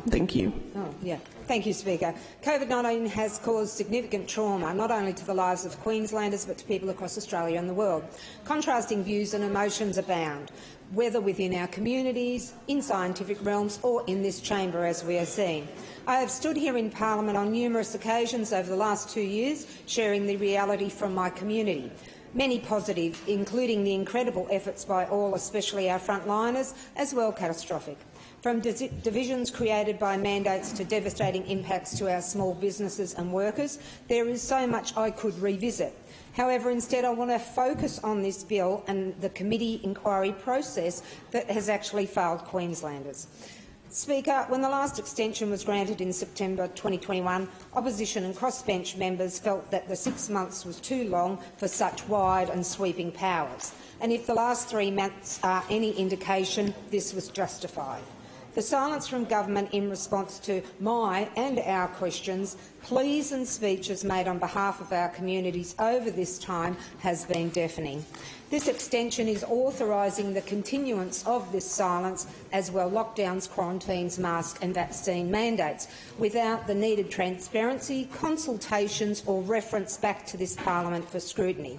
Thank you. Thank you, Speaker. COVID-19 has caused significant trauma, not only to the lives of Queenslanders but to people across Australia and the world. Contrasting views and emotions abound, whether within our communities, in scientific realms or in this chamber, as we are seeing. I have stood here in Parliament on numerous occasions over the last 2 years, sharing the reality from my community. Many positive, including the incredible efforts by all, especially our frontliners, as well catastrophic. From divisions created by mandates to devastating impacts to our small businesses and workers, there is so much I could revisit. However, instead I want to focus on this bill and the committee inquiry process that has actually failed Queenslanders. Speaker, when the last extension was granted in September 2021, opposition and crossbench members felt that the 6 months was too long for such wide and sweeping powers. And if the last 3 months are any indication, this was justified. The silence from government in response to my and our questions, pleas and speeches made on behalf of our communities over this time has been deafening. This extension is authorising the continuance of this silence, as well lockdowns, quarantines, mask and vaccine mandates, without the needed transparency, consultations or reference back to this parliament for scrutiny.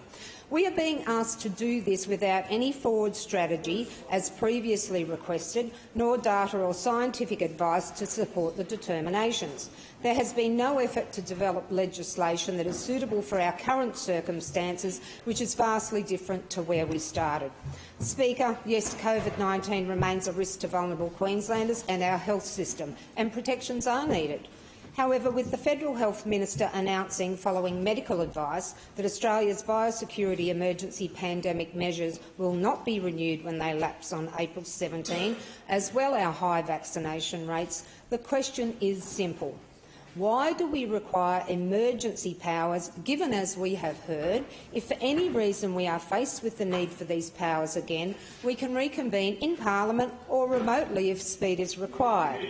We are being asked to do this without any forward strategy, as previously requested, nor data or scientific advice to support the determinations. There has been no effort to develop legislation that is suitable for our current circumstances, which is vastly different to where we started. Speaker, yes, COVID-19 remains a risk to vulnerable Queenslanders and our health system, and protections are needed. However, with the Federal Health Minister announcing, following medical advice, that Australia's biosecurity emergency pandemic measures will not be renewed when they lapse on April 17, as well our high vaccination rates, the question is simple. Why do we require emergency powers, given, as we have heard, if for any reason we are faced with the need for these powers again, we can reconvene in Parliament or remotely if speed is required?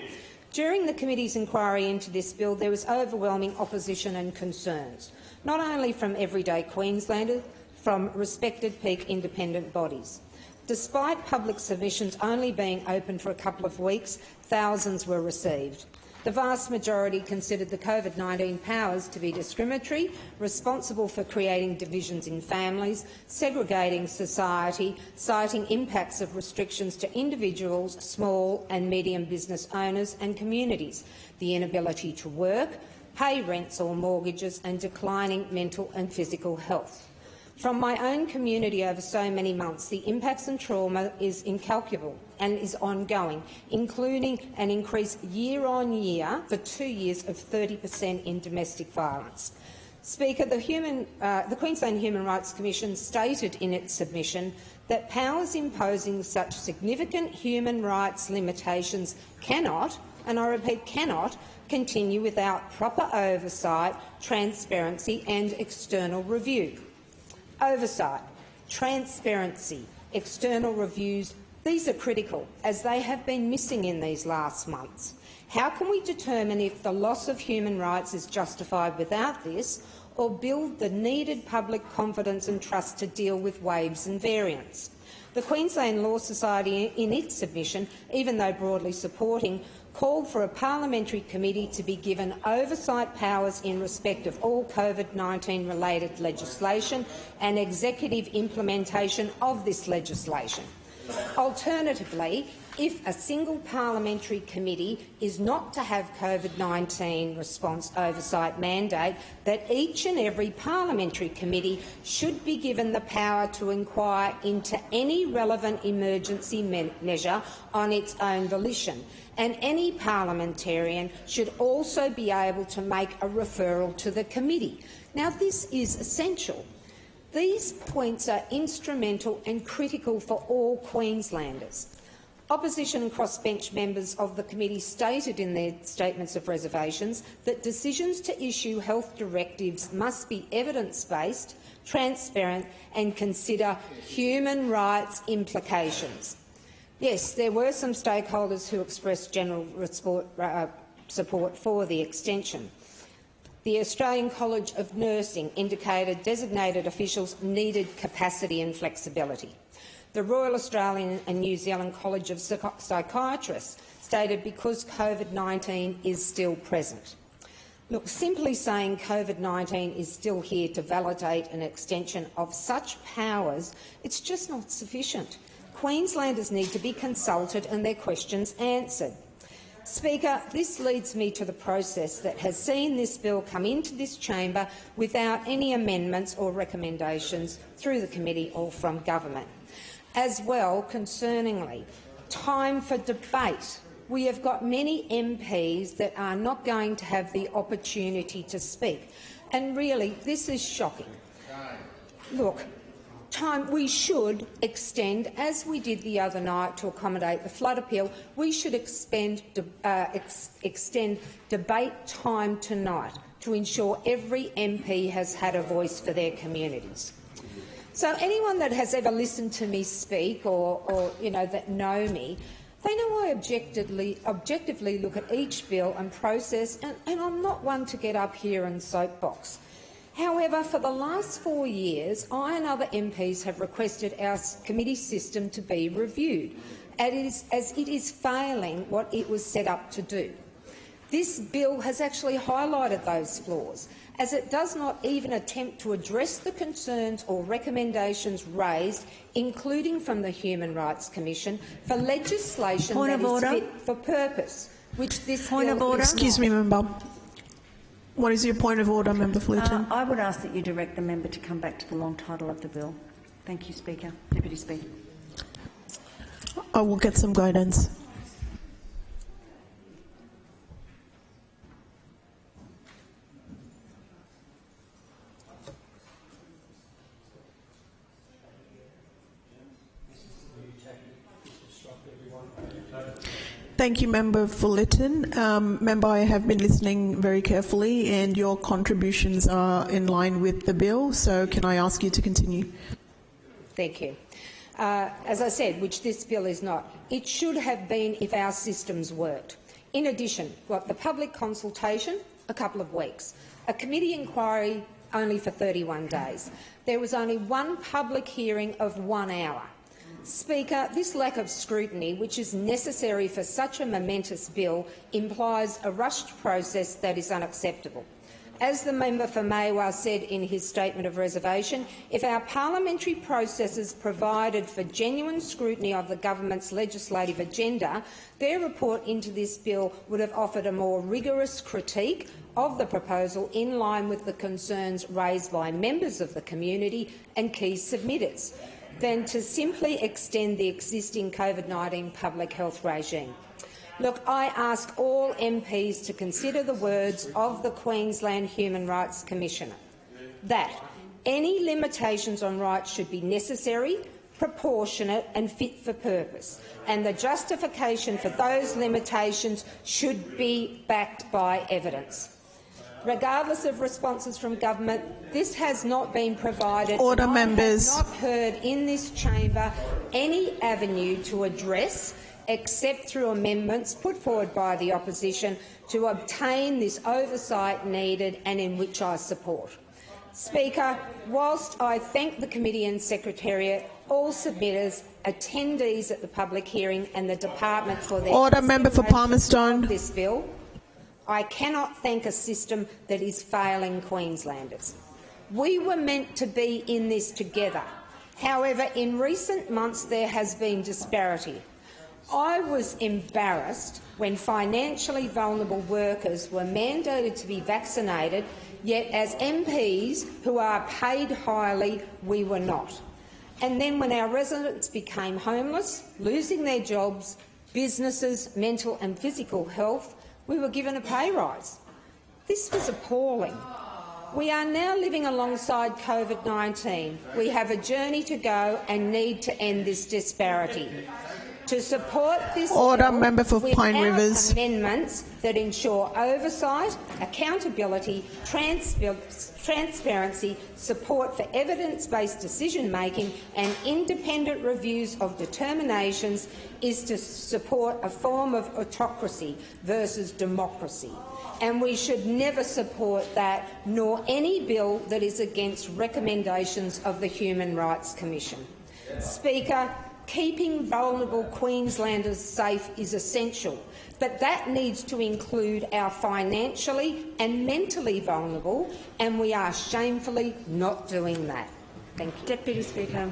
During the committee's inquiry into this bill, there was overwhelming opposition and concerns, not only from everyday Queenslanders, from respected peak independent bodies. Despite public submissions only being open for a couple of weeks, thousands were received. The vast majority considered the COVID-19 powers to be discriminatory, responsible for creating divisions in families, segregating society, citing impacts of restrictions to individuals, small and medium business owners and communities, the inability to work, pay rents or mortgages and declining mental and physical health. From my own community over so many months, the impacts and trauma is incalculable and is ongoing, including an increase year-on-year for 2 years of 30% in domestic violence. Speaker, the Queensland Human Rights Commission stated in its submission that powers imposing such significant human rights limitations cannot, and I repeat cannot, continue without proper oversight, transparency and external review. Oversight, transparency, external reviews, these are critical, as they have been missing in these last months. How can we determine if the loss of human rights is justified without this, or build the needed public confidence and trust to deal with waves and variants? The Queensland Law Society, in its submission, even though broadly supporting, called for a parliamentary committee to be given oversight powers in respect of all COVID-19 related legislation and executive implementation of this legislation. Alternatively, if a single parliamentary committee is not to have COVID-19 response oversight mandate, that each and every parliamentary committee should be given the power to inquire into any relevant emergency measure on its own volition, and any parliamentarian should also be able to make a referral to the committee. Now, this is essential. These points are instrumental and critical for all Queenslanders. Opposition and crossbench members of the committee stated in their statements of reservations that decisions to issue health directives must be evidence-based, transparent and consider human rights implications. Yes, there were some stakeholders who expressed general support for the extension. The Australian College of Nursing indicated designated officials needed capacity and flexibility. The Royal Australian and New Zealand College of Psychiatrists stated because COVID-19 is still present. Look, simply saying COVID-19 is still here to validate an extension of such powers, it's just not sufficient. Queenslanders need to be consulted and their questions answered. Speaker, this leads me to the process that has seen this bill come into this chamber without any amendments or recommendations through the committee or from government. As well, concerningly, time for debate. We have got many MPs that are not going to have the opportunity to speak. And really, this is shocking. Look, we should extend, as we did the other night to accommodate the flood appeal, we should extend debate time tonight to ensure every MP has had a voice for their communities. So anyone that has ever listened to me speak or that know me, they know I objectively look at each bill and process, and I'm not one to get up here and soapbox. However, for the last 4 years, I and other MPs have requested our committee system to be reviewed, as it is failing what it was set up to do. This bill has actually highlighted those flaws, as it does not even attempt to address the concerns or recommendations raised, including from the Human Rights Commission, for legislation that is fit for purpose, which this bill is. Excuse me, member. What is your point of order, Member Fullerton? I would ask that you direct the member to come back to the long title of the bill. Thank you, Speaker. Deputy Speaker. I will get some guidance. Thank you, Member Fullerton. Member, I have been listening very carefully and your contributions are in line with the bill, so can I ask you to continue? Thank you. As I said, which this bill is not, it should have been if our systems worked. In addition, the public consultation, a couple of weeks. A committee inquiry only for 31 days. There was only one public hearing of 1 hour. Speaker, this lack of scrutiny, which is necessary for such a momentous bill, implies a rushed process that is unacceptable. As the member for Maiwar said in his statement of reservation, if our parliamentary processes provided for genuine scrutiny of the government's legislative agenda, their report into this bill would have offered a more rigorous critique of the proposal in line with the concerns raised by members of the community and key submitters, than to simply extend the existing COVID-19 public health regime. Look, I ask all MPs to consider the words of the Queensland Human Rights Commissioner, that any limitations on rights should be necessary, proportionate and fit for purpose, and the justification for those limitations should be backed by evidence. Regardless of responses from government, this has not been provided. Order, members. I have not heard in this chamber any avenue to address, except through amendments put forward by the opposition, to obtain this oversight needed and in which I support. Speaker, whilst I thank the committee and secretariat, all submitters, attendees at the public hearing and the department for their order, member for Palmerston. Of this bill, I cannot thank a system that is failing Queenslanders. We were meant to be in this together. However, in recent months there has been disparity. I was embarrassed when financially vulnerable workers were mandated to be vaccinated, yet as MPs who are paid highly, we were not. And then when our residents became homeless, losing their jobs, businesses, mental and physical health, we were given a pay rise. This was appalling. We are now living alongside COVID-19. We have a journey to go and need to end this disparity. To support this order, bill, member for Pine Rivers, amendments that ensure oversight, accountability, transparency, support for evidence-based decision-making and independent reviews of determinations is to support a form of autocracy versus democracy. And we should never support that, nor any bill that is against recommendations of the Human Rights Commission. Speaker, Keeping vulnerable Queenslanders safe is essential, but that needs to include our financially and mentally vulnerable, and we are shamefully not doing that. Thank you. Deputy Speaker.